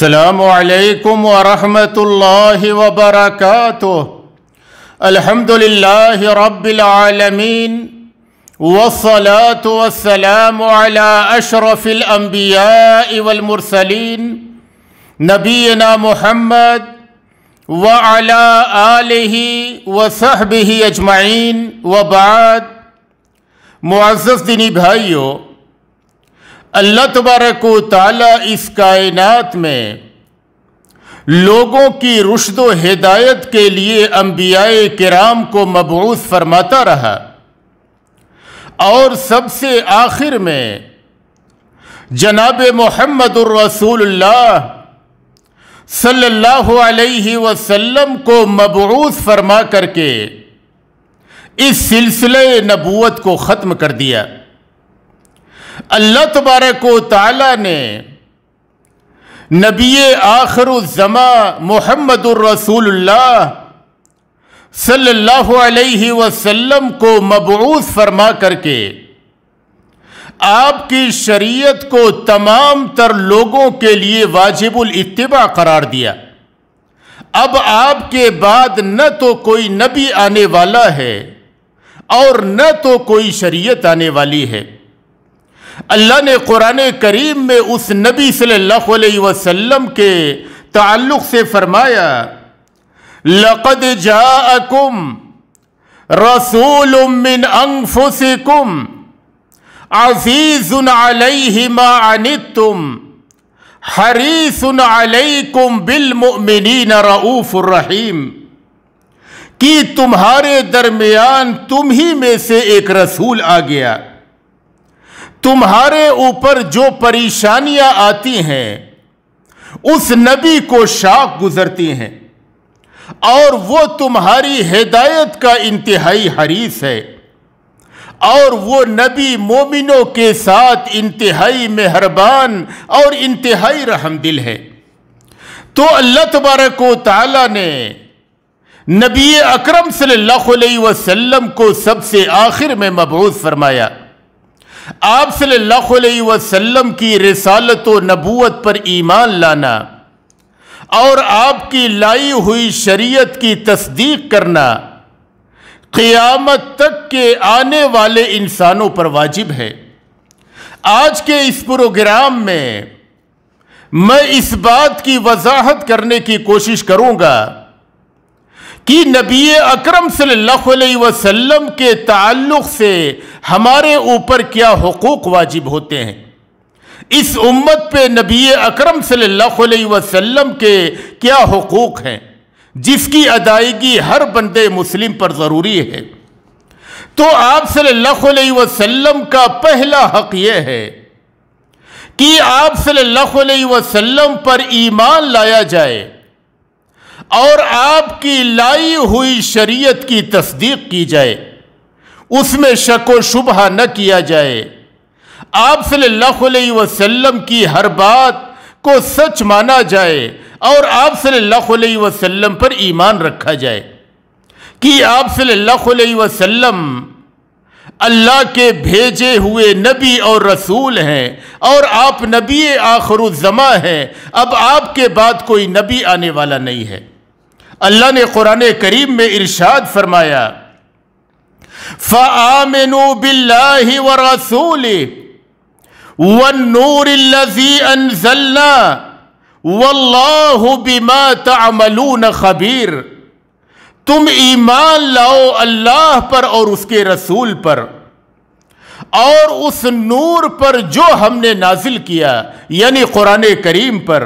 السلام علیکم ورحمۃ اللہ وبرکاتہ۔ الحمد للہ رب العالمین والصلاة والسلام علی اشرف الانبیاء والمرسلین نبینا محمد وعلی آلہ وصحبہ اجمعین وبعد۔ معزز دینی بھائیو، اللہ تبارک و تعالی اس کائنات میں لوگوں کی رشد و ہدایت کے لیے انبیاء کرام کو مبعوث فرماتا رہا، اور سب سے آخر میں جناب محمد الرسول اللہ صلی اللہ علیہ وسلم کو مبعوث فرما کر کے اس سلسلے نبوت کو ختم کر دیا۔ اللہ تبارک و تعالی نے نبی آخر الزمان محمد الرسول اللہ صلی اللہ علیہ وسلم کو مبعوث فرما کر کے آپ کی شریعت کو تمام تر لوگوں کے لیے واجب الاتباع قرار دیا۔ اب آپ کے بعد نہ تو کوئی نبی آنے والا ہے اور نہ تو کوئی شریعت آنے والی ہے۔ اللہ نے قرآن کریم میں اس نبی صلی اللہ علیہ وسلم کے تعلق سے فرمایا، لَقَدْ جَاءَكُمْ رَسُولٌ مِّنْ أَنفُسِكُمْ عَزِيزٌ عَلَيْهِ مَا عَنِتُّمْ حَرِيصٌ عَلَيْكُمْ بِالْمُؤْمِنِينَ رَؤُوفٌ الرَّحِيمٌ کہ تمہارے درمیان تم ہی میں سے ایک رسول آ گیا، تمہارے اوپر جو پریشانیاں آتی ہیں اس نبی کو شاق گزرتی ہیں، اور وہ تمہاری ہدایت کا انتہائی حریص ہے، اور وہ نبی مومنوں کے ساتھ انتہائی مہربان اور انتہائی رحم دل ہے۔ تو اللہ تبارک و تعالی نے نبی اکرم صلی اللہ علیہ وسلم کو سب سے آخر میں مبعوث فرمایا۔ آپ صلی اللہ علیہ وسلم کی رسالت و نبوت پر ایمان لانا اور آپ کی لائی ہوئی شریعت کی تصدیق کرنا قیامت تک کے آنے والے انسانوں پر واجب ہے۔ آج کے اس پروگرام میں اس بات کی وضاحت کرنے کی کوشش کروں گا کہ نبی اکرم صلی اللہ علیہ وسلم کے تعلق سے ہمارے اوپر کیا حقوق واجب ہوتے ہیں، اس امت پہ نبی اکرم صلی اللہ علیہ وسلم کے کیا حقوق ہیں جس کی ادائیگی ہر بندے مسلم پر ضروری ہے۔ تو آپ صلی اللہ علیہ وسلم کا پہلا حق یہ ہے کہ آپ صلی اللہ علیہ وسلم پر ایمان لایا جائے اور آپ کی لائی ہوئی شریعت کی تصدیق کی جائے، اس میں شک و شبہ نہ کیا جائے، آپ صلی اللہ علیہ وسلم کی ہر بات کو سچ مانا جائے اور آپ صلی اللہ علیہ وسلم پر ایمان رکھا جائے کہ آپ صلی اللہ علیہ وسلم اللہ کے بھیجے ہوئے نبی اور رسول ہیں، اور آپ نبی آخر الزمان ہیں، اب آپ کے بعد کوئی نبی آنے والا نہیں ہے۔ اللہ نے قرآن کریم میں ارشاد فرمایا، فَآمِنُوا بِاللَّهِ وَرَسُولِهِ وَالنُّورِ الَّذِي أَنزَلْنَا وَاللَّهُ بِمَا تَعْمَلُونَ خَبِيرٌ۔ تم ایمان لاؤ اللہ پر اور اس کے رسول پر اور اس نور پر جو ہم نے نازل کیا، یعنی قرآن کریم پر۔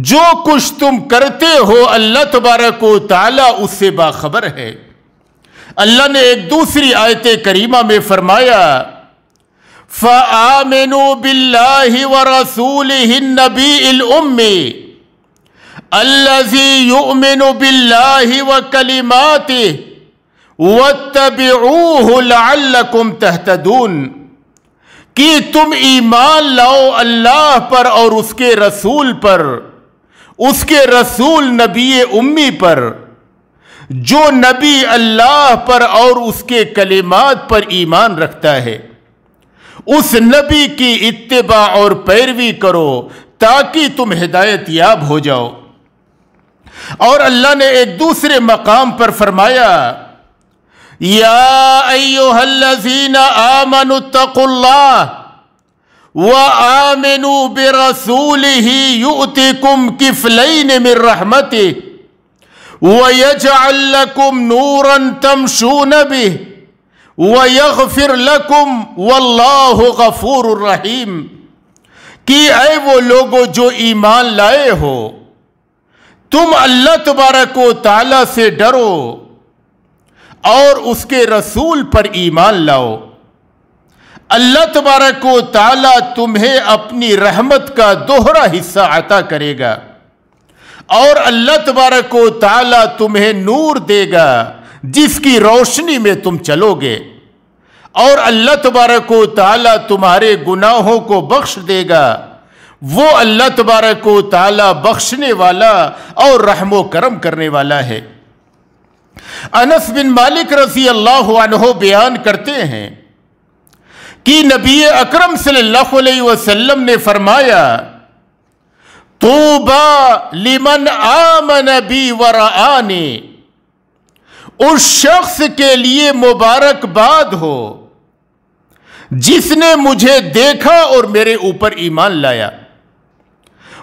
جو کچھ تم کرتے ہو اللہ تبارک و تعالی اس سے باخبر ہے۔ اللہ نے ایک دوسری آیت کریمہ میں فرمایا، فَآمِنُوا بِاللَّهِ وَرَسُولِهِ النَّبِيِّ الْأُمِّيِّ الَّذِي يُؤْمِنُ بِاللَّهِ وَكَلِمَاتِهِ وَاتَّبِعُوهُ لَعَلَّكُمْ تَهْتَدُونَ کہ تم ایمان لاؤ اللہ پر اور اس کے رسول پر، اس کے رسول نبی امی پر، جو نبی اللہ پر اور اس کے کلمات پر ایمان رکھتا ہے، اس نبی کی اتباع اور پیروی کرو تاکہ تم ہدایت یاب ہو جاؤ۔ اور اللہ نے ایک دوسرے مقام پر فرمایا یا ایھا الذین آمنوا اتقوا اللہ وآمنوا برسولہ یؤتکم کفلین من رحمتہ وَيَجْعَلْ لَكُمْ نُورًا تَمْشُونَ بِهِ وَيَغْفِرْ لَكُمْ وَاللَّهُ غَفُورٌ رَحِيمٌ کہ اے وہ لوگو جو ایمان لائے ہو، تم اللہ تبارک و تعالیٰ سے ڈرو اور اس کے رسول پر ایمان لاؤ۔ اللہ تبارک و تعالیٰ تمہیں اپنی رحمت کا دوہرا حصہ عطا کرے گا، اور اللہ تبارک و تعالیٰ تمہیں نور دے گا جس کی روشنی میں تم چلو گے، اور اللہ تبارک و تعالیٰ تمہارے گناہوں کو بخش دے گا۔ وہ اللہ تبارک و تعالیٰ بخشنے والا اور رحم و کرم کرنے والا ہے۔ انس بن مالک رضی اللہ عنہ بیان کرتے ہیں کہ نبی اکرم صلی اللہ علیہ وسلم نے فرمایا طوبی لمن آمن بی ورآنی، اس شخص کے لیے مبارکباد ہو جس نے مجھے دیکھا اور میرے اوپر ایمان لایا۔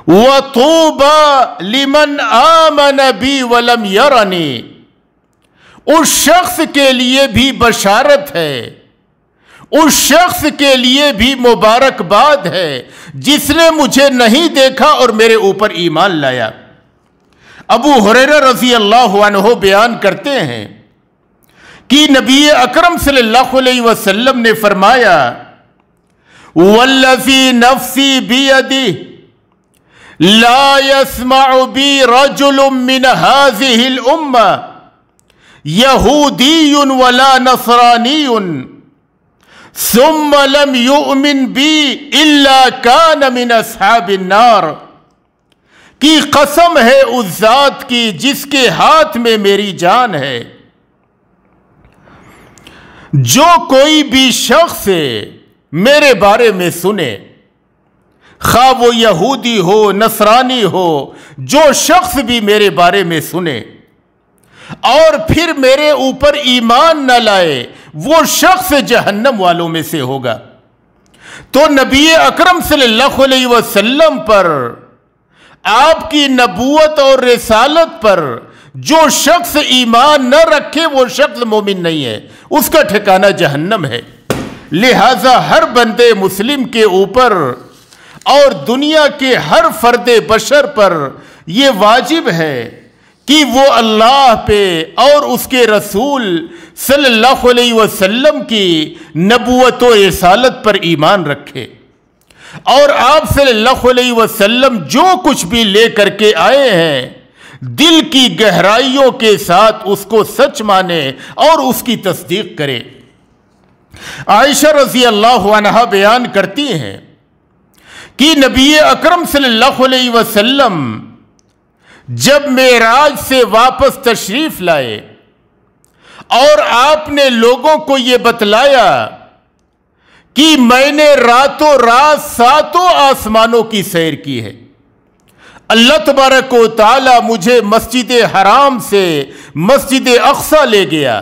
وطوبی لمن آمن بی ولم یرنی، اس شخص کے لیے بھی بشارت ہے، اس شخص کے لیے بھی مبارکباد ہے جس نے مجھے نہیں دیکھا اور میرے اوپر ایمان لایا۔ ابو ہریرہ رضی اللہ عنہ بیان کرتے ہیں کہ نبی اکرم صلی اللہ علیہ وسلم نے فرمایا والذی نفسی بیدہ لا يسمع بی رجل من هذه الامہ یہودی ولا نصرانی ثم لم یؤمن بی الا کان من اصحاب النار، کی قسم ہے اس ذات کی جس کے ہاتھ میں میری جان ہے، جو کوئی بھی شخص میرے بارے میں سنے، خواہ وہ یہودی ہو نصرانی ہو، جو شخص بھی میرے بارے میں سنے اور پھر میرے اوپر ایمان نہ لائے، وہ شخص جہنم والوں میں سے ہوگا۔ تو نبی اکرم صلی اللہ علیہ وسلم پر، آپ کی نبوت اور رسالت پر جو شخص ایمان نہ رکھے وہ شخص مومن نہیں ہے، اس کا ٹھکانہ جہنم ہے۔ لہذا ہر بندے مسلم کے اوپر اور دنیا کے ہر فرد بشر پر یہ واجب ہے کہ وہ اللہ پہ اور اس کے رسول صلی اللہ علیہ وسلم کی نبوت و رسالت پر ایمان رکھے، اور آپ صلی اللہ علیہ وسلم جو کچھ بھی لے کر کے آئے ہیں دل کی گہرائیوں کے ساتھ اس کو سچ مانے اور اس کی تصدیق کرے۔ عائشہ رضی اللہ عنہا بیان کرتی ہیں کہ نبی اکرم صلی اللہ علیہ وسلم جب معراج سے واپس تشریف لائے اور آپ نے لوگوں کو یہ بتلایا کہ میں نے راتوں رات 7 آسمانوں کی سیر کی ہے، اللہ تبارک و تعالی مجھے مسجد حرام سے مسجد اقصی لے گیا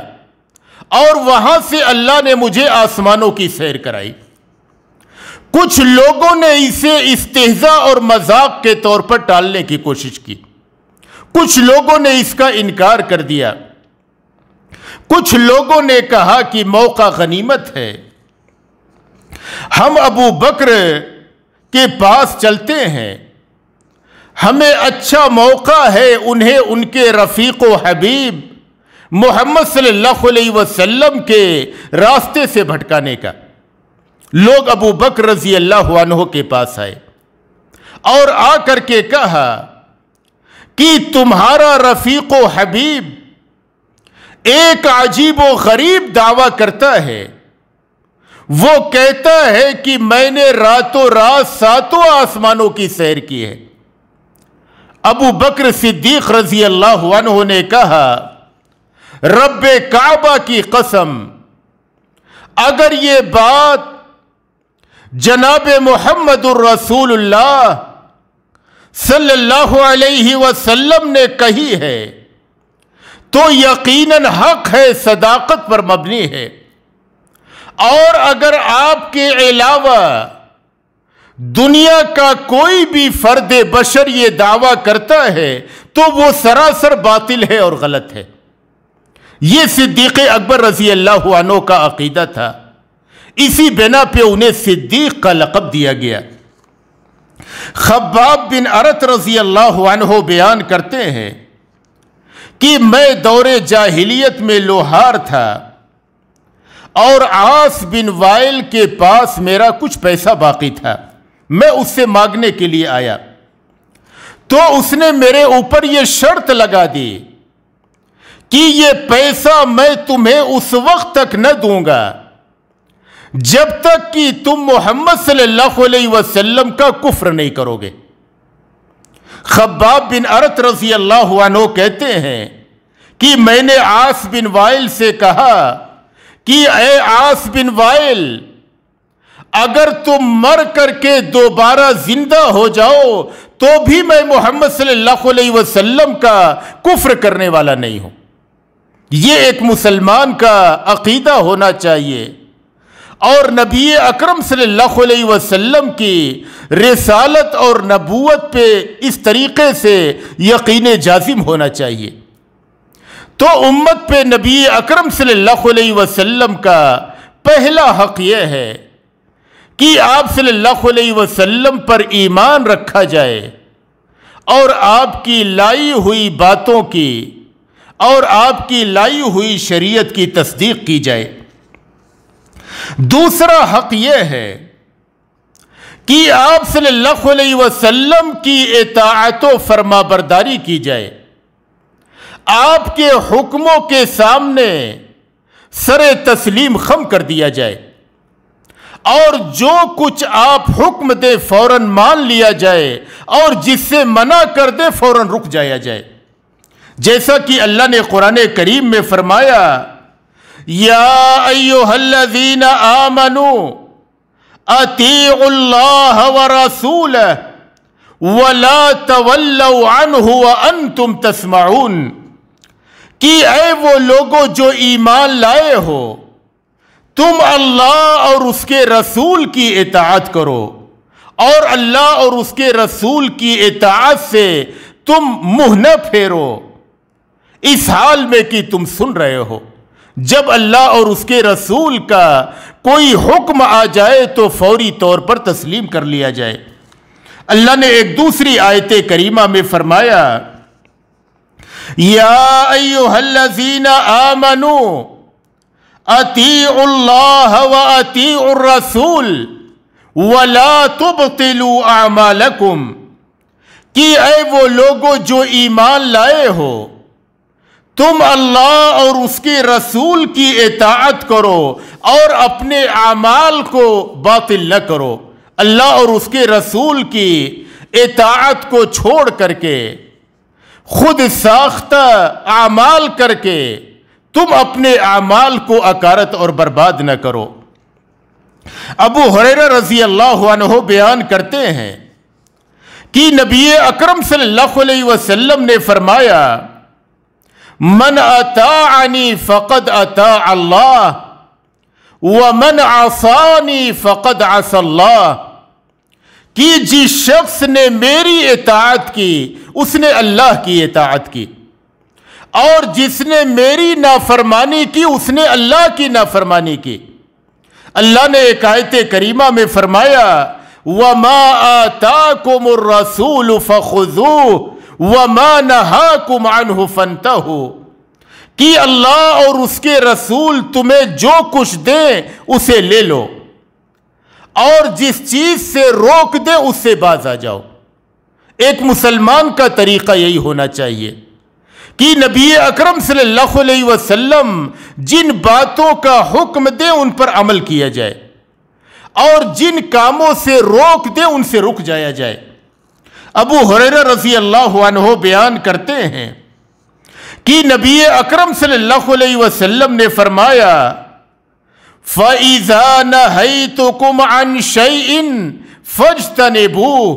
اور وہاں سے اللہ نے مجھے آسمانوں کی سیر کرائی۔ کچھ لوگوں نے اسے استہزاء اور مذاق کے طور پر ٹالنے کی کوشش کی، کچھ لوگوں نے اس کا انکار کر دیا، کچھ لوگوں نے کہا کہ موقع غنیمت ہے، ہم ابو بکر کے پاس چلتے ہیں، ہمیں اچھا موقع ہے انہیں ان کے رفیق و حبیب محمد صلی اللہ علیہ وسلم کے راستے سے بھٹکانے کا۔ لوگ ابو بکر رضی اللہ عنہ کے پاس آئے اور آ کر کے کہا کہ تمہارا رفیق و حبیب ایک عجیب و غریب دعویٰ کرتا ہے، وہ کہتا ہے کہ میں نے راتوں رات 7 آسمانوں کی سیر کی ہے۔ ابو بکر صدیق رضی اللہ عنہ نے کہا رب کعبہ کی قسم، اگر یہ بات جناب محمد الرسول اللہ صلی اللہ علیہ وسلم نے کہی ہے تو یقیناً حق ہے، صداقت پر مبنی ہے، اور اگر آپ کے علاوہ دنیا کا کوئی بھی فرد بشر یہ دعویٰ کرتا ہے تو وہ سراسر باطل ہے اور غلط ہے۔ یہ صدیق اکبر رضی اللہ عنہ کا عقیدہ تھا، اسی بنا پہ انہیں صدیق کا لقب دیا گیا۔ خباب بن ارت رضی اللہ عنہ بیان کرتے ہیں کہ میں دور جاہلیت میں لوہار تھا اور عاص بن وائل کے پاس میرا کچھ پیسہ باقی تھا، میں اس سے مانگنے کے لیے آیا تو اس نے میرے اوپر یہ شرط لگا دی کہ یہ پیسہ میں تمہیں اس وقت تک نہ دوں گا جب تک کہ تم محمد صلی اللہ علیہ وسلم کا کفر نہیں کرو گے۔ خباب بن ارت رضی اللہ عنہ کہتے ہیں کہ میں نے عاص بن وائل سے کہا کہ اے عاص بن وائل، اگر تم مر کر کے دوبارہ زندہ ہو جاؤ تو بھی میں محمد صلی اللہ علیہ وسلم کا کفر کرنے والا نہیں ہوں۔ یہ ایک مسلمان کا عقیدہ ہونا چاہیے، اور نبی اکرم صلی اللہ علیہ وسلم کی رسالت اور نبوت پہ اس طریقے سے یقین جازم ہونا چاہیے۔ تو امت پہ نبی اکرم صلی اللہ علیہ وسلم کا پہلا حق یہ ہے کہ آپ صلی اللہ علیہ وسلم پر ایمان رکھا جائے اور آپ کی لائی ہوئی باتوں کی اور آپ کی لائی ہوئی شریعت کی تصدیق کی جائے۔ دوسرا حق یہ ہے کہ آپ صلی اللہ علیہ وسلم کی اطاعت و فرما برداری کی جائے، آپ کے حکموں کے سامنے سر تسلیم خم کر دیا جائے، اور جو کچھ آپ حکم دے فوراً مان لیا جائے اور جس سے منع کر دے فوراً رک جایا جائے، جیسا کہ اللہ نے قرآن کریم میں فرمایا یا ایھا الذین آمنوا اطیعوا اللہ ورسولہ ولا تولوا عنہ وانتم تسمعون، کہ اے وہ لوگوں جو ایمان لائے ہو، تم اللہ اور اس کے رسول کی اطاعت کرو، اور اللہ اور اس کے رسول کی اطاعت سے تم منہ نہ پھیرو، اس حال میں کہ تم سن رہے ہو۔ جب اللہ اور اس کے رسول کا کوئی حکم آ جائے تو فوری طور پر تسلیم کر لیا جائے۔ اللہ نے ایک دوسری آیت کریمہ میں فرمایا یا ایھا الذین آمنوا اطیعوا اللہ واطیعوا الرسول ولا تبطلوا اعمالکم، کہ اے وہ لوگوں جو ایمان لائے ہو، تم اللہ اور اس کے رسول کی اطاعت کرو اور اپنے اعمال کو باطل نہ کرو۔ اللہ اور اس کے رسول کی اطاعت کو چھوڑ کر کے خود ساختہ اعمال کر کے تم اپنے اعمال کو اکارت اور برباد نہ کرو۔ ابو ہریرہ رضی اللہ عنہ بیان کرتے ہیں کہ نبی اکرم صلی اللہ علیہ وسلم نے فرمایا من اطاعنی فقد اطاع اللہ ومن عصانی فقد عصى اللہ، کہ جس شخص نے میری اطاعت کی اس نے اللہ کی اطاعت کی، اور جس نے میری نافرمانی کی اس نے اللہ کی نافرمانی کی۔ اللہ نے ایک آیت کریمہ میں فرمایا وَمَا آتَاكُمُ الرَّسُولُ فَخُذُوهُ وَمَا نَهَاكُمْ عَنْهُ فَانْتَهُوا، کہ اللہ اور اس کے رسول تمہیں جو کچھ دیں اسے لے لو، اور جس چیز سے روک دے اس سے باز آ جاؤ۔ ایک مسلمان کا طریقہ یہی ہونا چاہیے کہ نبی اکرم صلی اللہ علیہ وسلم جن باتوں کا حکم دے ان پر عمل کیا جائے، اور جن کاموں سے روک دے ان سے رک جایا جائے۔ ابو ہریرہ رضی اللہ عنہ بیان کرتے ہیں کہ نبی اکرم صلی اللہ علیہ وسلم نے فرمایا فَإِذَا نَهَيْتُكُمْ عَنْ شَيْءٍ فَاجْتَنِبُوهُ،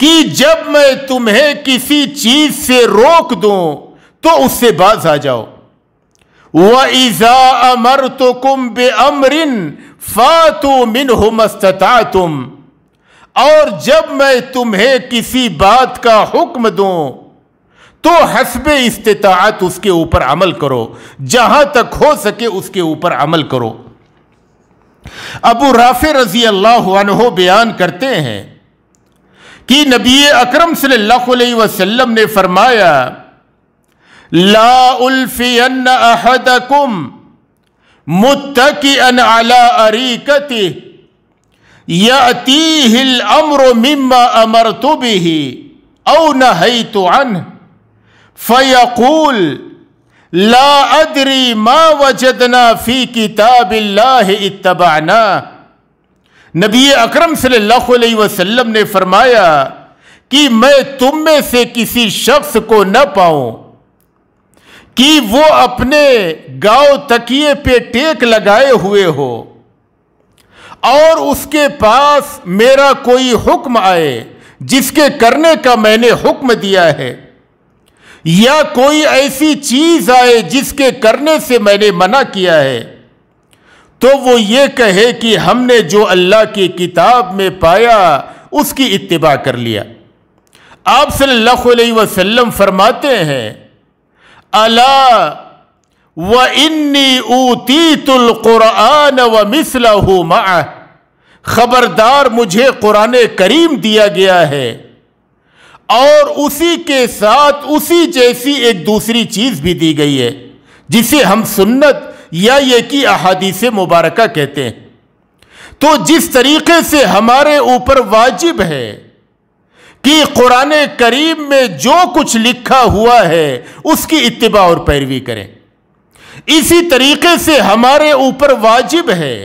کہ جب میں تمہیں کسی چیز سے روک دوں تو اس سے باز آ جاؤ. وَإِذَا أَمَرْتُكُمْ بِأَمْرٍ فَاتُوا مِنْهُ مَا اسْتَطَعْتُمْ، اور جب میں تمہیں کسی بات کا حکم دوں تو حسب استطاعت اس کے اوپر عمل کرو، جہاں تک ہو سکے اس کے اوپر عمل کرو. ابو رافع رضی اللہ عنہ بیان کرتے ہیں کہ نبی اکرم صلی اللہ علیہ وسلم نے فرمایا لا الفین احدکم متکئا علی اریکتہ یأتیہ الامر مما امرت به او نہیت عنہ فیقول لا ادری ما وجدنا فی کتاب اللہ اتبعنا. نبی اکرم صلی اللہ علیہ وسلم نے فرمایا کہ میں تم میں سے کسی شخص کو نہ پاؤں کہ وہ اپنے گاؤں تکیے پہ ٹیک لگائے ہوئے ہو اور اس کے پاس میرا کوئی حکم آئے جس کے کرنے کا میں نے حکم دیا ہے، یا کوئی ایسی چیز آئے جس کے کرنے سے میں نے منع کیا ہے، تو وہ یہ کہے کہ ہم نے جو اللہ کی کتاب میں پایا اس کی اتباع کر لیا. آپ صلی اللہ علیہ وسلم فرماتے ہیں الا وانی اوتیت القرآن ومثلہ معہ، خبردار مجھے قرآن کریم دیا گیا ہے اور اسی کے ساتھ اسی جیسی ایک دوسری چیز بھی دی گئی ہے جسے ہم سنت یا یہ کہ احادیث مبارکہ کہتے ہیں. تو جس طریقے سے ہمارے اوپر واجب ہے کہ قرآن کریم میں جو کچھ لکھا ہوا ہے اس کی اتباع اور پیروی کریں، اسی طریقے سے ہمارے اوپر واجب ہے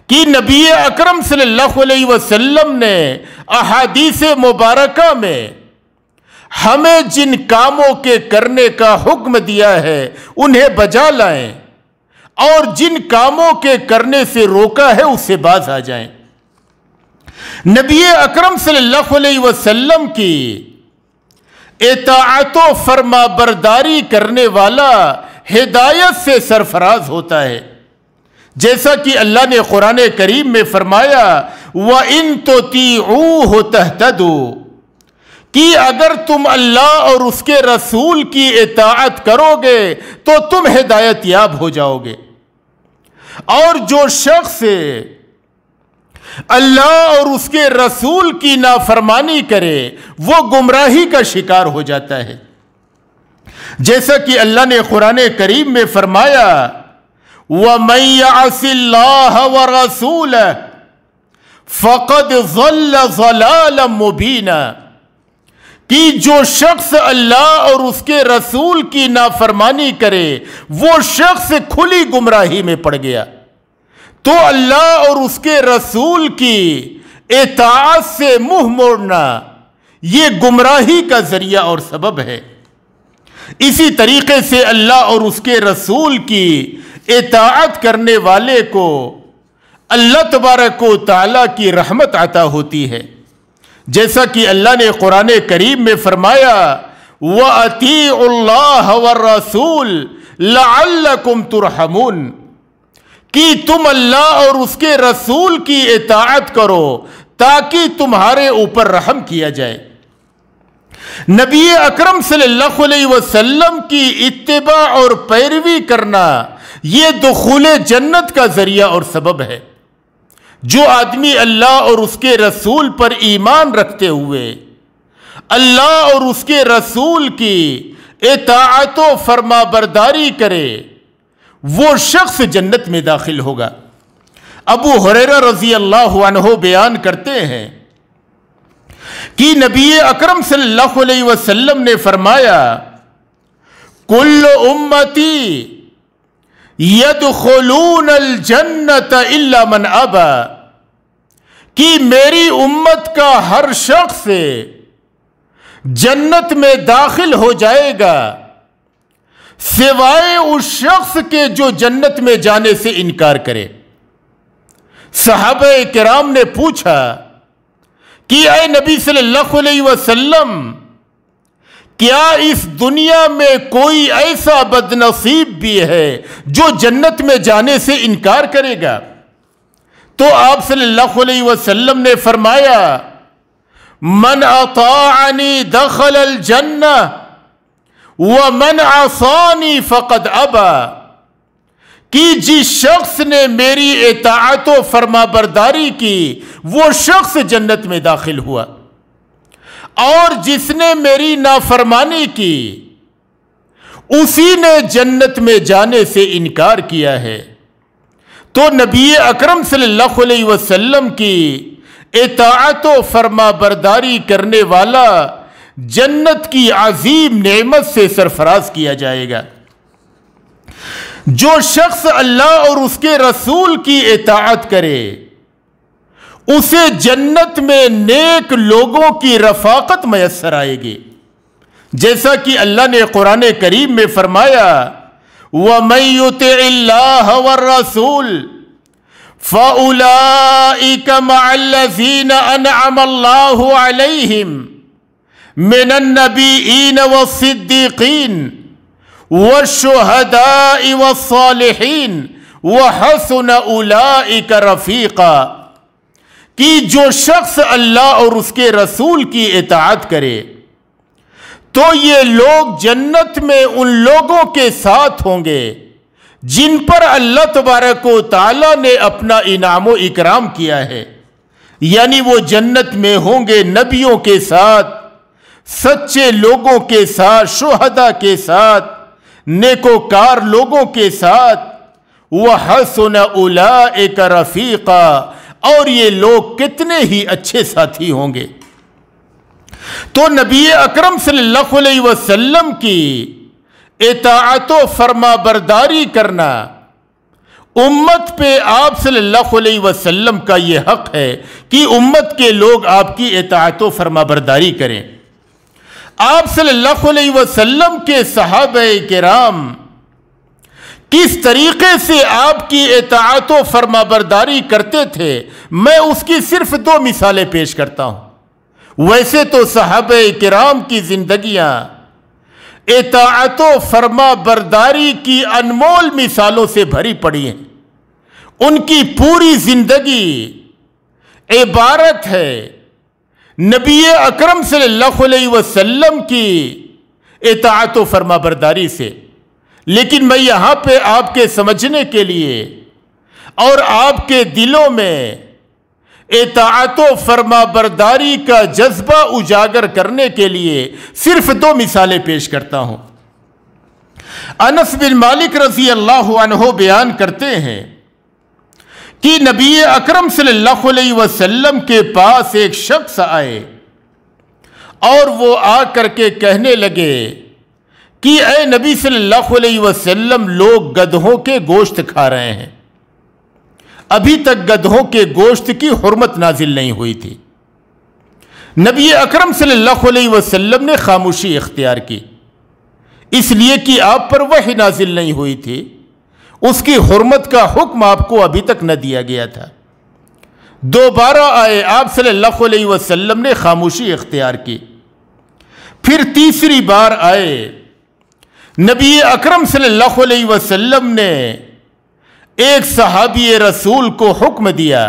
کہ نبی اکرم صلی اللہ علیہ وسلم نے احادیث مبارکہ میں ہمیں جن کاموں کے کرنے کا حکم دیا ہے انہیں بجا لائیں اور جن کاموں کے کرنے سے روکا ہے اس سے باز آ جائیں. نبی اکرم صلی اللہ علیہ وسلم کی اطاعت و فرما برداری کرنے والا ہدایت سے سرفراز ہوتا ہے، جیسا کہ اللہ نے قرآن کریم میں فرمایا وَإِن تُطِيعُوهُ تَهْتَدُوا، کہ اگر تم اللہ اور اس کے رسول کی اطاعت کرو گے تو تم ہدایت یاب ہو جاؤ گے. اور جو شخص اللہ اور اس کے رسول کی نافرمانی کرے وہ گمراہی کا شکار ہو جاتا ہے، جیسا کہ اللہ نے قرآن کریم میں فرمایا وَمَن يَعْصِ اللَّهَ وَرَسُولَهُ فَقَدْ ضَلَّ ضَلَالًا مُبِينًا، کہ جو شخص اللہ اور اس کے رسول کی نافرمانی کرے وہ شخص کھلی گمراہی میں پڑ گیا. تو اللہ اور اس کے رسول کی اطاعت سے منہ موڑنا یہ گمراہی کا ذریعہ اور سبب ہے. اسی طریقے سے اللہ اور اس کے رسول کی اطاعت کرنے والے کو اللہ تبارک و تعالیٰ کی رحمت عطا ہوتی ہے، جیسا کہ اللہ نے قرآن کریم میں فرمایا وَأَطِيعُوا اللَّهَ وَالرَّسُولَ لَعَلَّكُمْ تُرْحَمُونَ، کہ تم اللہ اور اس کے رسول کی اطاعت کرو تاکہ تمہارے اوپر رحم کیا جائے. نبی اکرم صلی اللہ علیہ وسلم کی اتباع اور پیروی کرنا یہ دخول جنت کا ذریعہ اور سبب ہے. جو آدمی اللہ اور اس کے رسول پر ایمان رکھتے ہوئے اللہ اور اس کے رسول کی اطاعت و فرما برداری کرے وہ شخص جنت میں داخل ہوگا. ابو ہریرہ رضی اللہ عنہ بیان کرتے ہیں کہ نبی اکرم صلی اللہ علیہ وسلم نے فرمایا کل امتی یدخلون الجنت الا من ابا، کہ میری امت کا ہر شخص جنت میں داخل ہو جائے گا سوائے اس شخص کے جو جنت میں جانے سے انکار کرے. صحابہ کرام نے پوچھا کہ اے نبی صلی اللہ علیہ وسلم، کیا اس دنیا میں کوئی ایسا بد نصیب بھی ہے جو جنت میں جانے سے انکار کرے گا؟ تو آپ صلی اللہ علیہ وسلم نے فرمایا، من اطاعنی دخل الجنہ ومن عصانی فقد ابا، کہ جس شخص نے میری اطاعت و فرما برداری کی وہ شخص جنت میں داخل ہوا، اور جس نے میری نافرمانی کی اسی نے جنت میں جانے سے انکار کیا ہے۔ تو نبی اکرم صلی اللہ علیہ وسلم کی اطاعت و فرما برداری کرنے والا جنت کی عظیم نعمت سے سرفراز کیا جائے گا۔ جو شخص اللہ اور اس کے رسول کی اطاعت کرے اسے جنت میں نیک لوگوں کی رفاقت میسر آئے گی، جیسا کہ اللہ نے قرآن کریم میں فرمایا، وَمَن يُطِعِ اللَّهَ وَالرَّسُولَ فَأُولَئِكَ مَعَ الَّذِينَ أَنْعَمَ اللَّهُ عَلَيْهِمْ مِنَ النَّبِيِّينَ وَالصِّدِّيقِينَ وَالشُّهَدَاءِ وَالصَّالِحِينَ وَحَسُنَ أُولَئِكَ رَفِيقًا، کہ جو شخص اللہ اور اس کے رسول کی اطاعت کرے تو یہ لوگ جنت میں ان لوگوں کے ساتھ ہوں گے جن پر اللہ تبارک و تعالی نے اپنا انعام و اکرام کیا ہے، یعنی وہ جنت میں ہوں گے نبیوں کے ساتھ، سچے لوگوں کے ساتھ، شہداء کے ساتھ، نیکوکار لوگوں کے ساتھ، وَحَسُنَ أُولَئِكَ رَفِيقًا، اور یہ لوگ کتنے ہی اچھے ساتھی ہوں گے۔ تو نبی اکرم صلی اللہ علیہ وسلم کی اطاعت و فرما برداری کرنا امت پہ آپ صلی اللہ علیہ وسلم کا یہ حق ہے کہ امت کے لوگ آپ کی اطاعت و فرما برداری کریں۔ آپ صلی اللہ علیہ وسلم کے صحابہ کرام کس طریقے سے آپ کی اطاعت و فرما برداری کرتے تھے، میں اس کی صرف 2 مثالیں پیش کرتا ہوں۔ ویسے تو صحابہ کرام کی زندگیاں اطاعت و فرما برداری کی انمول مثالوں سے بھری پڑی ہیں۔ ان کی پوری زندگی عبارت ہے نبی اکرم صلی اللہ علیہ وسلم کی اطاعت و فرما برداری سے۔ لیکن میں یہاں پہ آپ کے سمجھنے کے لیے اور آپ کے دلوں میں اطاعت و فرما برداری کا جذبہ اجاگر کرنے کے لیے صرف 2 مثالیں پیش کرتا ہوں۔ انس بن مالک رضی اللہ عنہ بیان کرتے ہیں کہ نبی اکرم صلی اللہ علیہ وسلم کے پاس ایک شخص آئے اور وہ آ کر کے کہنے لگے کہ اے نبی صلی اللہ علیہ وسلم، لوگ گدھوں کے گوشت کھا رہے ہیں، ابھی تک گدھوں کے گوشت کی حرمت نازل نہیں ہوئی تھی۔ نبی اکرم صلی اللہ علیہ وسلم نے خاموشی اختیار کی، اس لیے کہ آپ پر وحی نازل نہیں ہوئی تھی، اس کی حرمت کا حکم آپ کو ابھی تک نہ دیا گیا تھا۔ دوبارہ آئے، آپ صلی اللہ علیہ وسلم نے خاموشی اختیار کی، پھر تیسری بار آئے، نبی اکرم صلی اللہ علیہ وسلم نے ایک صحابی رسول کو حکم دیا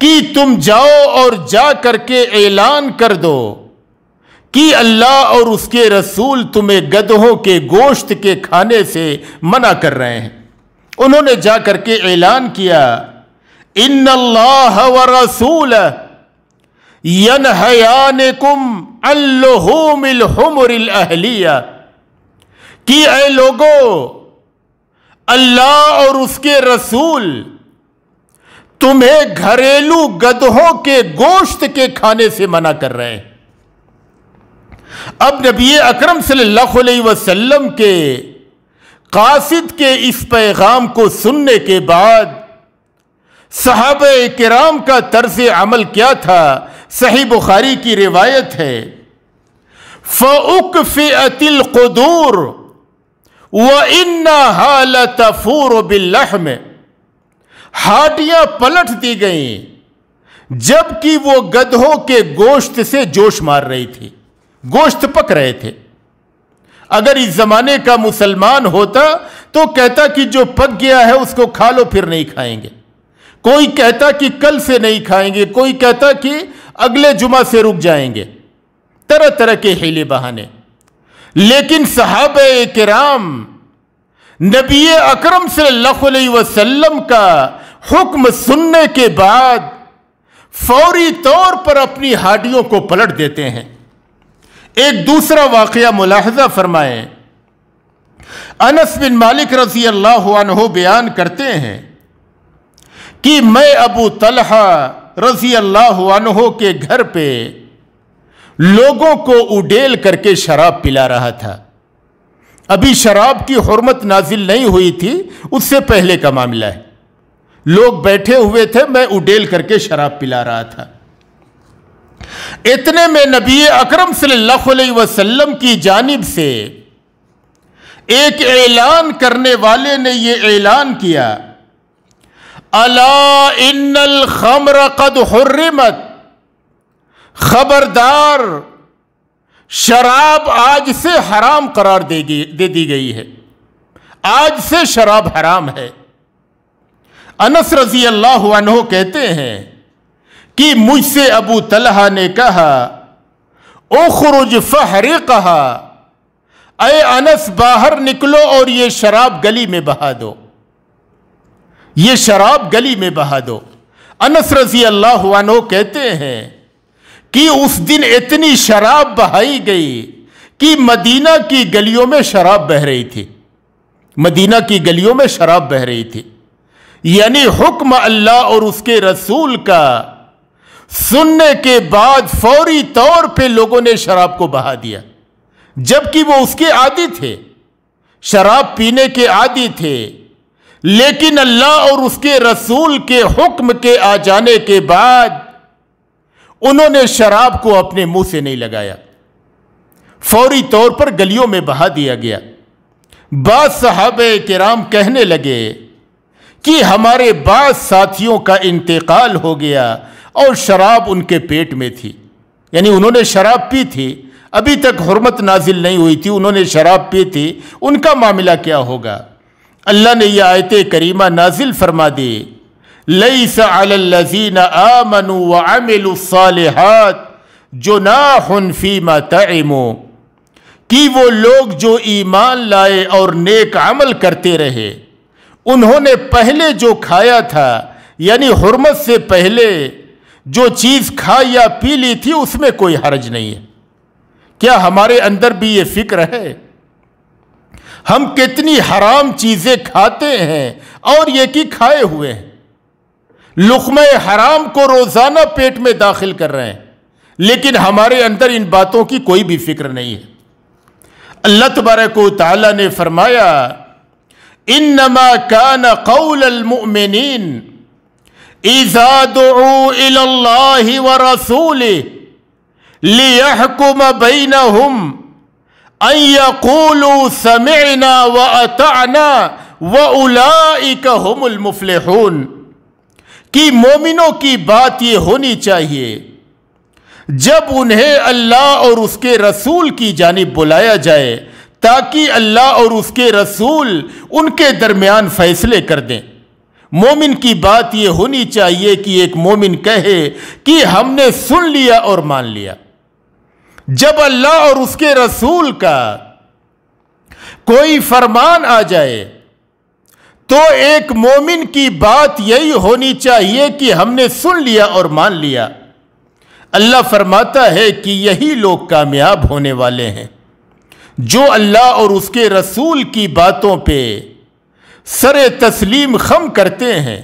کہ تم جاؤ اور جا کر کے اعلان کر دو کہ اللہ اور اس کے رسول تمہیں گدھوں کے گوشت کے کھانے سے منع کر رہے ہیں۔ انہوں نے جا کر کے اعلان کیا، ان اللہ ورسولہ ینہیانکم عن لحوم الحمر الاہلیہ، کہ اے لوگو، اللہ اور اس کے رسول تمہیں گھریلو گدھوں کے گوشت کے کھانے سے منع کر رہے ہیں۔ اب نبی اکرم صلی اللہ علیہ وسلم کے قاصد کے اس پیغام کو سننے کے بعد صحابہ کرام کا طرز عمل کیا تھا؟ صحیح بخاری کی روایت ہے، فَأُكْفِئَتِ الْقُدُورُ وَإِنَّهَا لَتَفُورُ بِاللَّحْمِ، ہاڈیاں پلٹ دی گئیں، جبکہ وہ گدھوں کے گوشت سے جوش مار رہی تھی، گوشت پک رہے تھے۔ اگر اس زمانے کا مسلمان ہوتا تو کہتا کہ جو پک گیا ہے اس کو کھا لو، پھر نہیں کھائیں گے۔ کوئی کہتا کہ کل سے نہیں کھائیں گے، کوئی کہتا کہ اگلے جمعہ سے رک جائیں گے، طرح طرح کے حیلے بہانے۔ لیکن صحابہ کرام نبی اکرم صلی اللہ علیہ وسلم کا حکم سننے کے بعد فوری طور پر اپنی ہاڈیوں کو پلٹ دیتے ہیں۔ ایک دوسرا واقعہ ملاحظہ فرمائیں۔ انس بن مالک رضی اللہ عنہ بیان کرتے ہیں کہ میں ابو طلحہ رضی اللہ عنہ کے گھر پہ لوگوں کو اڈیل کر کے شراب پلا رہا تھا۔ ابھی شراب کی حرمت نازل نہیں ہوئی تھی، اس سے پہلے کا معاملہ ہے۔ لوگ بیٹھے ہوئے تھے، میں اڈیل کر کے شراب پلا رہا تھا۔ اتنے میں نبی اکرم صلی اللہ علیہ وسلم کی جانب سے ایک اعلان کرنے والے نے یہ اعلان کیا، الا ان الخمر قد حرمت، خبردار شراب آج سے حرام قرار دے دی گئی ہے، آج سے شراب حرام ہے۔ انس رضی اللہ عنہ کہتے ہیں کہ مجھ سے ابو طلحہ نے کہا اخرج فحرقھا، اے انس باہر نکلو اور یہ شراب گلی میں بہا دو، یہ شراب گلی میں بہا دو۔ انس رضی اللہ عنہ کہتے ہیں کہ اس دن اتنی شراب بہائی گئی کہ مدینہ کی گلیوں میں شراب بہہ رہی تھی، مدینہ کی گلیوں میں شراب بہہ رہی تھی۔ یعنی حکم اللہ اور اس کے رسول کا سننے کے بعد فوری طور پہ لوگوں نے شراب کو بہا دیا، جبکہ وہ اس کے عادی تھے، شراب پینے کے عادی تھے، لیکن اللہ اور اس کے رسول کے حکم کے آ جانے کے بعد انہوں نے شراب کو اپنے منہ سے نہیں لگایا، فوری طور پر گلیوں میں بہا دیا گیا۔ بعض صحابہ کرام کہنے لگے کہ ہمارے بعض ساتھیوں کا انتقال ہو گیا اور شراب ان کے پیٹ میں تھی، یعنی انہوں نے شراب پی تھی، ابھی تک حرمت نازل نہیں ہوئی تھی، انہوں نے شراب پی تھی، ان کا معاملہ کیا ہوگا؟ اللہ نے یہ آیت کریمہ نازل فرما دی، لیس علی الذین آمنوا وعملوا الصالحات جناح فیما طعموا، کہ وہ لوگ جو ایمان لائے اور نیک عمل کرتے رہے، انہوں نے پہلے جو کھایا تھا، یعنی حرمت سے پہلے جو چیز کھا یا پی لی تھی اس میں کوئی حرج نہیں ہے۔ کیا ہمارے اندر بھی یہ فکر ہے؟ ہم کتنی حرام چیزیں کھاتے ہیں اور یہ کہ کھائے ہوئے ہیں، لقمہ حرام کو روزانہ پیٹ میں داخل کر رہے ہیں، لیکن ہمارے اندر ان باتوں کی کوئی بھی فکر نہیں ہے۔ اللہ تبارک و تعالی نے فرمایا انما کان قول المؤمنین اذا دعوا الی اللہ ورسولہ لیحکم بینہم ان یقولوا سمعنا واطعنا واولئک هم المفلحون، کہ مومنوں کی بات یہ ہونی چاہیے جب انہیں اللہ اور اس کے رسول کی جانب بلایا جائے تاکہ اللہ اور اس کے رسول ان کے درمیان فیصلے کر دیں۔ مومن کی بات یہ ہونی چاہیے کہ ایک مومن کہے کہ ہم نے سن لیا اور مان لیا۔ جب اللہ اور اس کے رسول کا کوئی فرمان آ جائے تو ایک مومن کی بات یہی ہونی چاہیے کہ ہم نے سن لیا اور مان لیا۔ اللہ فرماتا ہے کہ یہی لوگ کامیاب ہونے والے ہیں جو اللہ اور اس کے رسول کی باتوں پہ سر تسلیم خم کرتے ہیں،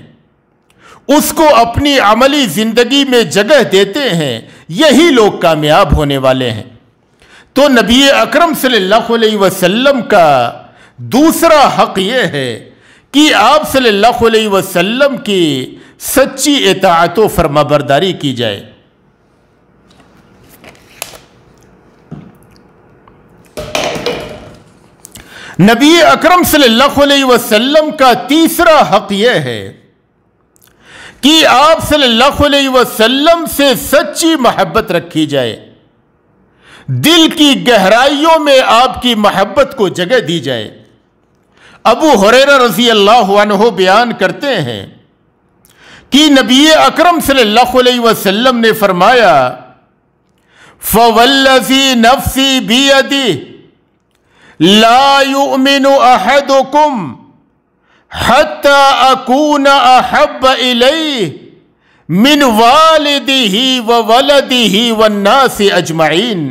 اس کو اپنی عملی زندگی میں جگہ دیتے ہیں، یہی لوگ کامیاب ہونے والے ہیں۔ تو نبی اکرم صلی اللہ علیہ وسلم کا دوسرا حق یہ ہے کہ آپ صلی اللہ علیہ وسلم کی سچی اطاعت و فرمانبرداری کی جائے۔ نبی اکرم صلی اللہ علیہ وسلم کا تیسرا حق یہ ہے کہ آپ صلی اللہ علیہ وسلم سے سچی محبت رکھی جائے، دل کی گہرائیوں میں آپ کی محبت کو جگہ دی جائے۔ ابو ہریرہ رضی اللہ عنہ بیان کرتے ہیں کہ نبی اکرم صلی اللہ علیہ وسلم نے فرمایا، فَوَالَّذِي نَفْسِي بِيَدِهِ لَا يُؤْمِنُ أَحَدُكُمْ حَتَّى أَكُونَ أَحَبَّ إِلَيْهِ مِنْ وَالِدِهِ وَوَلَدِهِ وَالنَّاسِ أَجْمَعِينَ،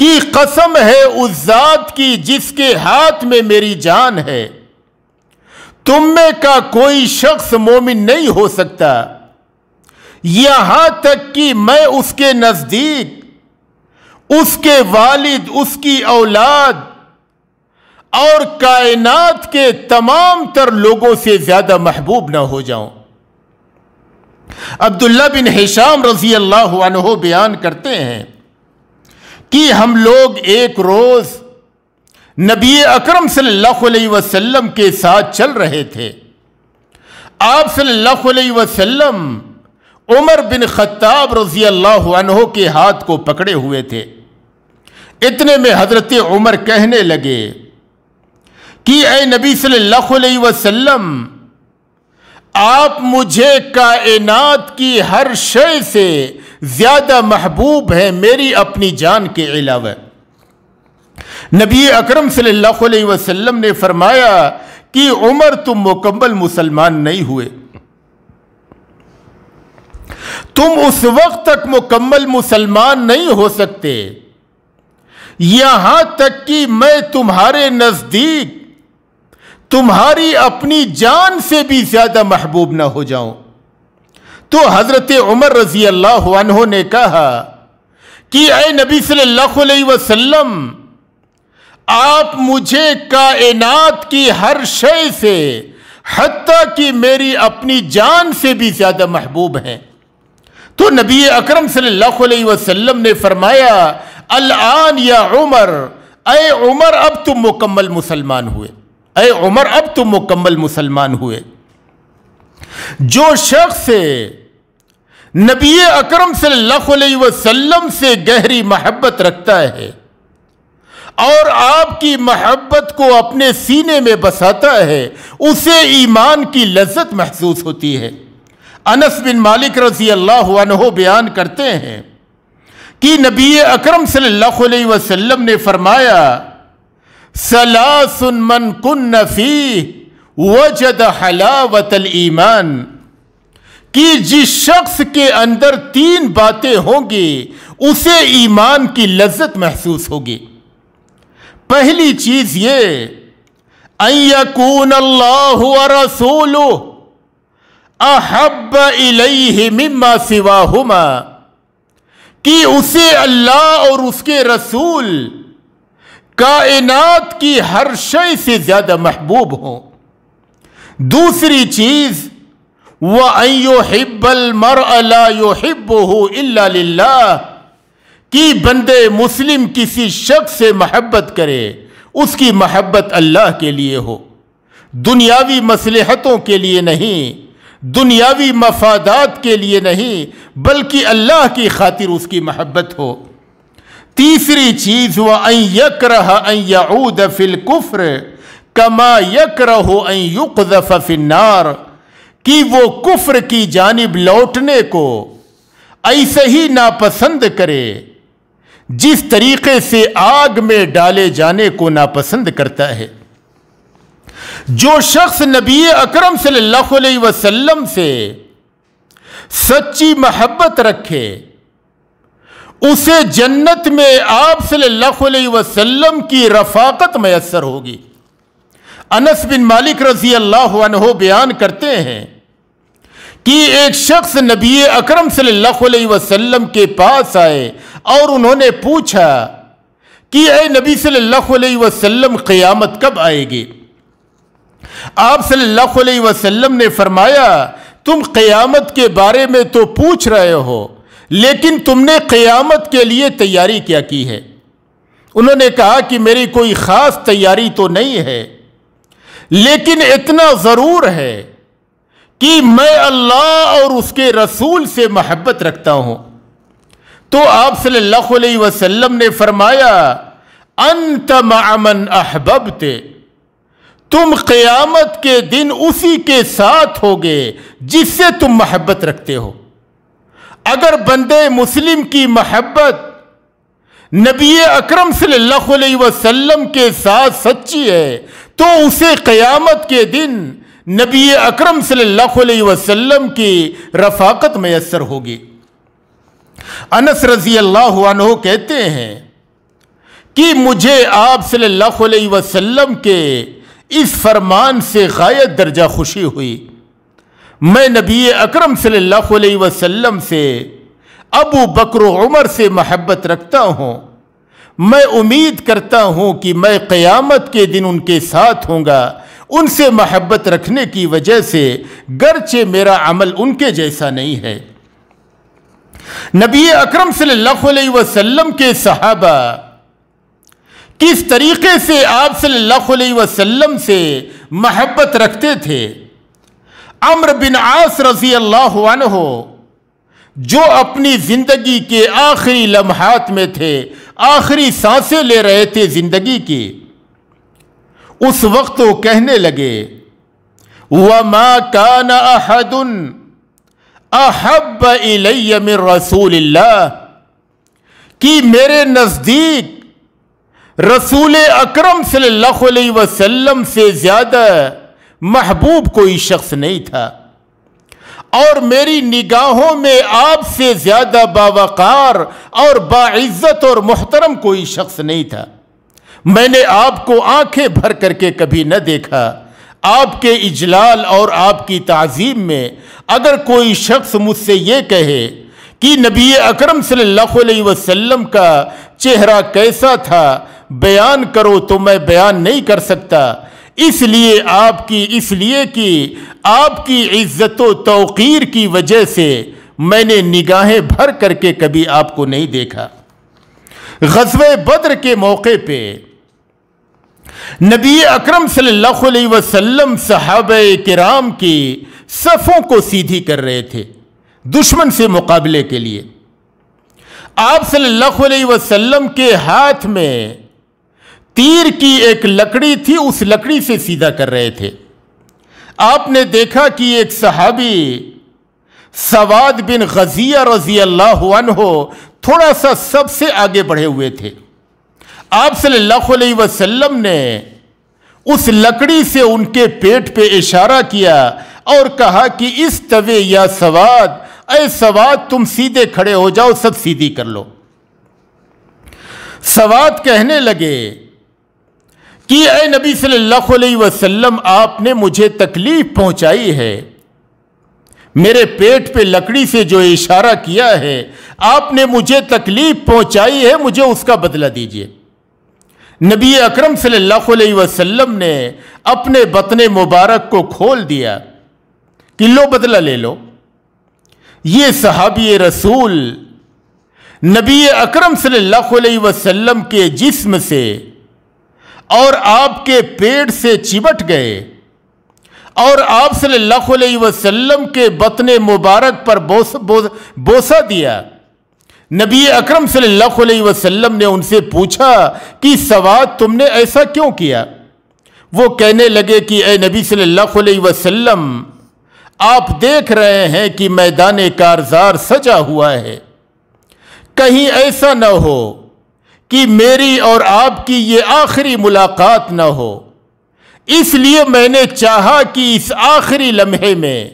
کی قسم ہے اس ذات کی جس کے ہاتھ میں میری جان ہے، تم میں کا کوئی شخص مومن نہیں ہو سکتا یہاں تک کہ میں اس کے نزدیک، اس کے والد، اس کی اولاد اور کائنات کے تمام تر لوگوں سے زیادہ محبوب نہ ہو جاؤں۔ عبداللہ بن ہشام رضی اللہ عنہ بیان کرتے ہیں کہ ہم لوگ ایک روز نبی اکرم صلی اللہ علیہ وسلم کے ساتھ چل رہے تھے۔ آپ صلی اللہ علیہ وسلم عمر بن خطاب رضی اللہ عنہ کے ہاتھ کو پکڑے ہوئے تھے۔ اتنے میں حضرت عمر کہنے لگے کہ اے نبی صلی اللہ علیہ وسلم، آپ مجھے کائنات کی ہر شے سے زیادہ محبوب ہیں میری اپنی جان کے علاوہ۔ نبی اکرم صلی اللہ علیہ وسلم نے فرمایا کہ عمر تم مکمل مسلمان نہیں ہوئے، تم اس وقت تک مکمل مسلمان نہیں ہو سکتے یہاں تک کہ میں تمہارے نزدیک تمہاری اپنی جان سے بھی زیادہ محبوب نہ ہو جاؤں۔ تو حضرت عمر رضی اللہ عنہ نے کہا کہ اے نبی صلی اللہ علیہ وسلم، آپ مجھے کائنات کی ہر شے سے حتیٰ کہ میری اپنی جان سے بھی زیادہ محبوب ہیں۔ تو نبی اکرم صلی اللہ علیہ وسلم نے فرمایا، الآن یا عمر، اے عمر اب تم مکمل مسلمان ہوئے، اے عمر اب تم مکمل مسلمان ہوئے۔ جو شخص نبی اکرم صلی اللہ علیہ وسلم سے گہری محبت رکھتا ہے اور آپ کی محبت کو اپنے سینے میں بساتا ہے، اسے ایمان کی لذت محسوس ہوتی ہے۔ انس بن مالک رضی اللہ عنہ بیان کرتے ہیں کہ نبی اکرم صلی اللہ علیہ وسلم نے فرمایا، ثلاث من کن فیہ وجد حلاوت الایمان، کہ جس شخص کے اندر تین باتیں ہوں گی اسے ایمان کی لذت محسوس ہوگی۔ پہلی چیز یہ، ان یکون اللہ ورسولہ احب الیہ مما سواہما، کہ اسے اللہ اور اس کے رسول کائنات کی ہر شے سے زیادہ محبوب ہوں۔ دوسری چیز، وَأَن يُحِبَّ الْمَرْءَ لَا يُحِبُّهُ إِلَّا لِلَّهِ، کہ بندے مسلم کسی شخص سے محبت کرے، اس کی محبت اللہ کے لیے ہو، دنیاوی مصلحتوں کے لیے نہیں، دنیاوی مفادات کے لیے نہیں، بلکہ اللہ کی خاطر اس کی محبت ہو۔ تیسری چیز، وَأَن يَكْرَهَ أَن يَعُودَ فِي الْكُفْرِ كَمَا يَكْرَهُ أَن يُقْذَفَ فِي النَّارِ، کہ وہ کفر کی جانب لوٹنے کو ایسے ہی ناپسند کرے جس طریقے سے آگ میں ڈالے جانے کو ناپسند کرتا ہے۔ جو شخص نبی اکرم صلی اللہ علیہ وسلم سے سچی محبت رکھے، اسے جنت میں آپ صلی اللہ علیہ وسلم کی رفاقت میسر ہوگی۔ انس بن مالک رضی اللہ عنہ بیان کرتے ہیں کہ ایک شخص نبی اکرم صلی اللہ علیہ وسلم کے پاس آئے اور انہوں نے پوچھا کہ اے نبی صلی اللہ علیہ وسلم، قیامت کب آئے گی؟ آپ صلی اللہ علیہ وسلم نے فرمایا، تم قیامت کے بارے میں تو پوچھ رہے ہو، لیکن تم نے قیامت کے لیے تیاری کیا کی ہے؟ انہوں نے کہا کہ میری کوئی خاص تیاری تو نہیں ہے، لیکن اتنا ضرور ہے کہ میں اللہ اور اس کے رسول سے محبت رکھتا ہوں، تو آپ صلی اللہ علیہ وسلم نے فرمایا انت مع من احببت، تم قیامت کے دن اسی کے ساتھ ہوگے جس سے تم محبت رکھتے ہو۔ اگر بندے مسلم کی محبت نبی اکرم صلی اللہ علیہ وسلم کے ساتھ سچی ہے تو اسے قیامت کے دن نبی اکرم صلی اللہ علیہ وسلم کی رفاقت میسر ہوگی۔ انس رضی اللہ عنہ کہتے ہیں کہ مجھے آپ صلی اللہ علیہ وسلم کے اس فرمان سے غایت درجہ خوشی ہوئی۔ میں نبی اکرم صلی اللہ علیہ وسلم سے ابو بکر و عمر سے محبت رکھتا ہوں، میں امید کرتا ہوں کہ میں قیامت کے دن ان کے ساتھ ہوں گا، ان سے محبت رکھنے کی وجہ سے، گرچہ میرا عمل ان کے جیسا نہیں ہے۔ نبی اکرم صلی اللہ علیہ وسلم کے صحابہ کس طریقے سے آپ صلی اللہ علیہ وسلم سے محبت رکھتے تھے؟ عمرو بن عاص رضی اللہ عنہ جو اپنی زندگی کے آخری لمحات میں تھے، آخری سانسیں لے رہے تھے زندگی کی، اس وقت وہ کہنے لگے وَمَا كَانَ أَحَدٌ أَحَبَّ إِلَيَّ مِن رَسُولِ اللَّهِ، کہ میرے نزدیک رسول اکرم صلی اللہ علیہ وسلم سے زیادہ محبوب کوئی شخص نہیں تھا، اور میری نگاہوں میں آپ سے زیادہ باوقار اور باعزت اور محترم کوئی شخص نہیں تھا۔ میں نے آپ کو آنکھیں بھر کر کے کبھی نہ دیکھا۔ آپ کے اجلال اور آپ کی تعظیم میں اگر کوئی شخص مجھ سے یہ کہے کہ نبی اکرم صلی اللہ علیہ وسلم کا چہرہ کیسا تھا بیان کرو، تو میں بیان نہیں کر سکتا، اس لیے کہ آپ کی عزت و توقیر کی وجہ سے میں نے نگاہیں بھر کر کے کبھی آپ کو نہیں دیکھا۔ غزوہ بدر کے موقع پہ نبی اکرم صلی اللہ علیہ وسلم صحابہ کرام کی صفوں کو سیدھی کر رہے تھے دشمن سے مقابلے کے لیے۔ آپ صلی اللہ علیہ وسلم کے ہاتھ میں تیر کی ایک لکڑی تھی، اس لکڑی سے سیدھا کر رہے تھے۔ آپ نے دیکھا کہ ایک صحابی سواد بن غزیہ رضی اللہ عنہ تھوڑا سا سب سے آگے بڑھے ہوئے تھے۔ آپ صلی اللہ علیہ وسلم نے اس لکڑی سے ان کے پیٹ پہ اشارہ کیا اور کہا کہ استوی یا سواد، اے سواد تم سیدھے کھڑے ہو جاؤ، سب سیدھی کر لو۔ سواد کہنے لگے کہ اے نبی صلی اللہ علیہ وسلم، آپ نے مجھے تکلیف پہنچائی ہے، میرے پیٹ پہ لکڑی سے جو اشارہ کیا ہے آپ نے مجھے تکلیف پہنچائی ہے، مجھے اس کا بدلہ دیجیے۔ نبی اکرم صلی اللہ علیہ وسلم نے اپنے بطن مبارک کو کھول دیا کہ لو بدلہ لے لو۔ یہ صحابی رسول نبی اکرم صلی اللہ علیہ وسلم کے جسم سے اور آپ کے پیٹ سے چمٹ گئے اور آپ صلی اللہ علیہ وسلم کے بطن مبارک پر بوسہ دیا۔ نبی اکرم صلی اللہ علیہ وسلم نے ان سے پوچھا کہ سواد تم نے ایسا کیوں کیا؟ وہ کہنے لگے کہ اے نبی صلی اللہ علیہ وسلم، آپ دیکھ رہے ہیں کہ میدان کارزار سجا ہوا ہے، کہیں ایسا نہ ہو کہ میری اور آپ کی یہ آخری ملاقات نہ ہو، اس لیے میں نے چاہا کہ اس آخری لمحے میں،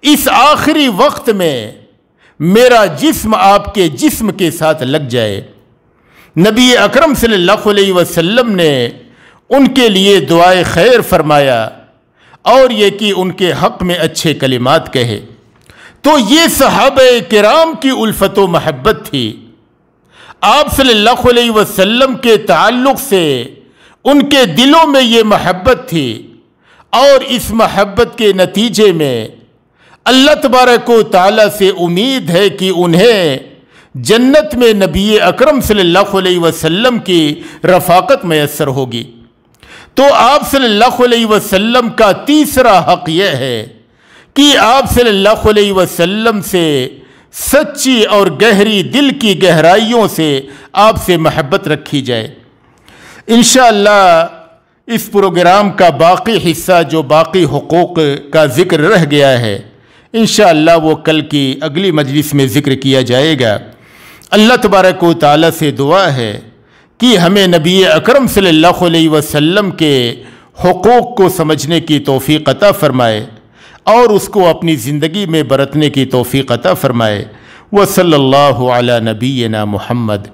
اس آخری وقت میں میرا جسم آپ کے جسم کے ساتھ لگ جائے۔ نبی اکرم صلی اللہ علیہ وسلم نے ان کے لیے دعائے خیر فرمایا اور یہ کہ ان کے حق میں اچھے کلمات کہے۔ تو یہ صحابہ کرام کی الفت و محبت تھی۔ آپ صلی اللہ علیہ وسلم کے تعلق سے ان کے دلوں میں یہ محبت تھی، اور اس محبت کے نتیجے میں اللہ تبارک و تعالیٰ سے امید ہے کہ انہیں جنت میں نبی اکرم صلی اللہ علیہ وسلم کی رفاقت میسر ہوگی۔ تو آپ صلی اللہ علیہ وسلم کا تیسرا حق یہ ہے کہ آپ صلی اللہ علیہ وسلم سے سچی اور گہری دل کی گہرائیوں سے آپ سے محبت رکھی جائے۔ انشاءاللہ اس پروگرام کا باقی حصہ جو باقی حقوق کا ذکر رہ گیا ہے، انشاءاللہ وہ کل کی اگلی مجلس میں ذکر کیا جائے گا۔ اللہ تبارک و تعالیٰ سے دعا ہے کہ ہمیں نبی اکرم صلی اللہ علیہ وسلم کے حقوق کو سمجھنے کی توفیق عطا فرمائے اور اس کو اپنی زندگی میں برتنے کی توفیق عطا فرمائے۔ وصلی اللہ علی نبینا محمد۔